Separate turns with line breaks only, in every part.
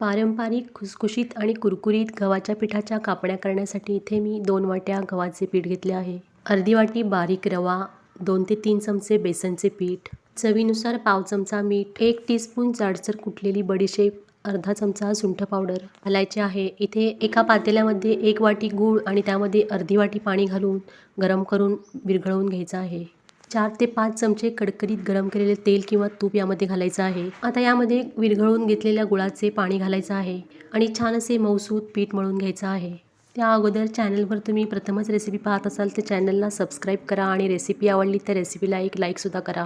पारंपरिक खुसखुशीत आणि कुरकुरीत गव्हाच्या पिठाच्या कापण्या करण्यासाठी इथे मी 2 वाट्या गव्हाचे पीठ घेतले आहे. अर्धी वाटी बारीक रवा, 2 ते 3 चमचे बेसनचे पीठ, चवीनुसार पाव चमचा मीठ, 1 टीस्पून जाडसर कुटलेली बडीशेप, अर्धा चमचा सुंठ पावडर घालायचे आहे. इथे एका पातेल्यामध्ये 1 वाटी गूळ आणि त्यामध्ये अर्धी वाटी पाणी घालून गरम करून विरघळवून घ्यायचं आहे. 4 ते 5 चमचे कडकडीत गरम केलेले तेल किंवा तूप यामध्ये घालायचं आहे. आता यामध्ये विरघळवून घेतलेल्या गुळाचे पाणी घालायचं आहे आणि छान असे मऊसूत पीठ मळून घ्यायचं आहे. त्या अगोदर चॅनलवर तुम्ही प्रथमच रेसिपी पाहत असाल तर चॅनलला सबस्क्राईब करा आणि रेसिपी आवडली तर रेसिपीला एक लाईकसुद्धा करा.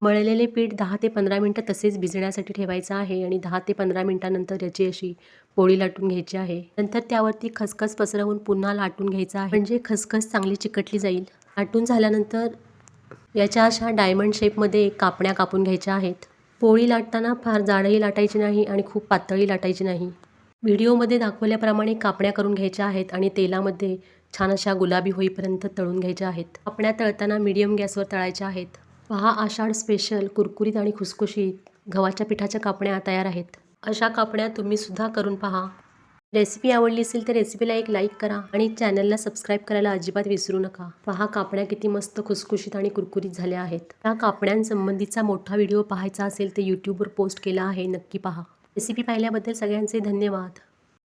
मळलेले पीठ 10 ते 15 मिनटं तसेच भिजण्यासाठी ठेवायचं आहे आणि 10 ते 15 मिनटानंतर याची अशी पोळी लाटून घ्यायची आहे. नंतर त्यावरती खसखस पसरवून पुन्हा लाटून घ्यायचं आहे, म्हणजे खसखस चांगली चिकटली जाईल. लाटून झाल्यानंतर याच्या अशा डायमंड शेपमध्ये कापण्या कापून घ्यायच्या आहेत. पोळी लाटताना फार जाडही लाटायची नाही आणि खूप पातळही लाटायची नाही. व्हिडिओमध्ये दाखवल्याप्रमाणे कापण्या करून घ्यायच्या आहेत आणि तेलामध्ये छान अशा गुलाबी होईपर्यंत तळून घ्यायच्या आहेत. कापण्या तळताना मीडियम गॅसवर तळायच्या आहेत. पहा, आषाढ स्पेशल कुरकुरीत आणि खुसखुशीत गव्हाच्या पिठाच्या कापण्या तयार आहेत. अशा कापण्या तुम्ही सुद्धा करून पहा. रेसिपी आवडली असेल तर रेसिपीला एक लाईक करा आणि चॅनलला सबस्क्राईब करायला अजिबात विसरू नका. पहा, कापण्या किती मस्त खुसखुशीत आणि कुरकुरीत झाल्या आहेत. या कापण्यांसंबंधीचा मोठा व्हिडिओ पाहायचा असेल तर यूट्यूबवर पोस्ट केला आहे, नक्की पहा. रेसिपी पाहिल्याबद्दल सगळ्यांचे धन्यवाद.